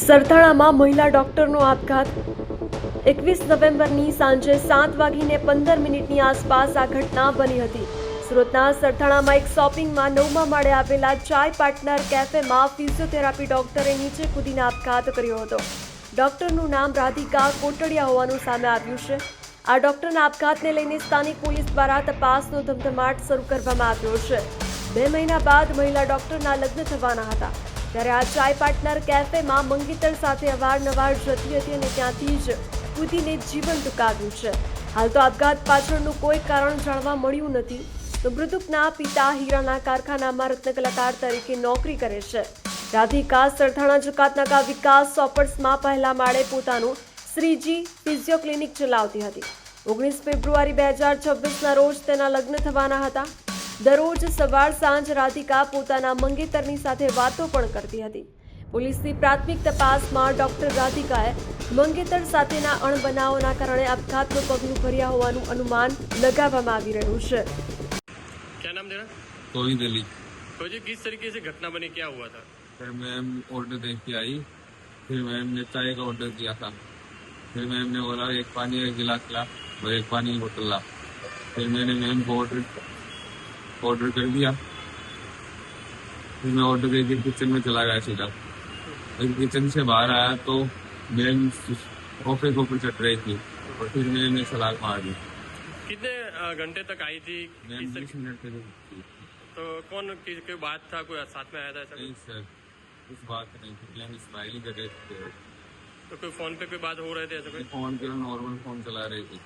સરથાણામાં મહિલા ડોક્ટરનો આપઘાત 21 નવેમ્બરની સાંજે 7:15 આસપાસ આ ઘટના બની હતી। સુરતના સરથાણામાં એક શોપિંગમાં 9મા માળે આવેલા ચાય પાર્ટનર કેફેમાં ફિઝિયોથેરાપી ડોક્ટરે નીચે કૂદીને આપઘાત કર્યો હતો। ડોક્ટરનું નામ રાધિકા કોટડિયા હોવાનું સામે આવ્યું છે। આ ડોક્ટરના આપઘાતને લઈને સ્થાનિક પોલીસ દ્વારા તપાસનો ધમધમાટ શરૂ કરવામાં આવ્યો છે। 2 મહિના બાદ મહિલા ડોક્ટરના લગ્ન થવાના હતા, ત્યારે આ ચાય પાર્ટનર કેફેમાં મંગેતર સાથે અવારનવાર જતી હતી અને ત્યાંથી જ કૂદીને જીવન ટૂંકાવ્યું છે। હાલ તો આપઘાત પાછળનું કોઈ કારણ જાણવા મળ્યું નથી। તો મૃતકના પિતા હીરાના કારખાનામાં રત્નકલાકાર તરીકે નોકરી કરે છે। રાધિકા સરથાણા જકાતનાકા વિકાસ શોપર્સમાં પહેલા માળે પોતાનું શ્રીજી ફિઝિયો ક્લિનિક ચલાવતી હતી। 19 ફેબ્રુઆરી 2026ના રોજ તેના લગ્ન થવાના હતા। દરરોજ સવાર સાંજ રાધિકા પોતાના મંગેતરની સાથે વાતો પણ કરતી હતી। પોલીસની પ્રાથમિક તપાસમાં ડોક્ટર રાધિકાએ મંગેતર સાથેના અણબનાવોના કારણે આપઘાતનું પગલું ભર્યા હોવાનું અનુમાન લગાવવામાં આવી રહ્યું છે। क्या नाम तेरा? कोई दिल्ली। तो जी किस तरीके से घटना बनी, क्या हुआ था? फिर मैम ऑर्डर दे के आई। फिर मैम ने चाय का ऑर्डर किया था। फिर मैम ने बोला एक पानी एक गिलास ला और एक पानी की बोतल ला। फिर मैंने मैम को ऑर्डर कर दिया। फिर मैं ऑर्डर करके किचन में चला गया सीधा। फिर किचन से बाहर आया तो मैम सोफे के ऊपर चढ़ रही थी और फिर मैंने सलाख मार दी। कितने घंटे तक आई थी? मैम किस 20 मिनट तक थी। तो कौन कोई बात था, कोई साथ में आया था ऐसा? नहीं सर, कुछ बात नहीं थी। मैम स्माइल कर रहे थे। तो कोई फोन पे कोई बात हो रहे थे ऐसा कोई? फोन पे नॉर्मल फोन चला रही थी।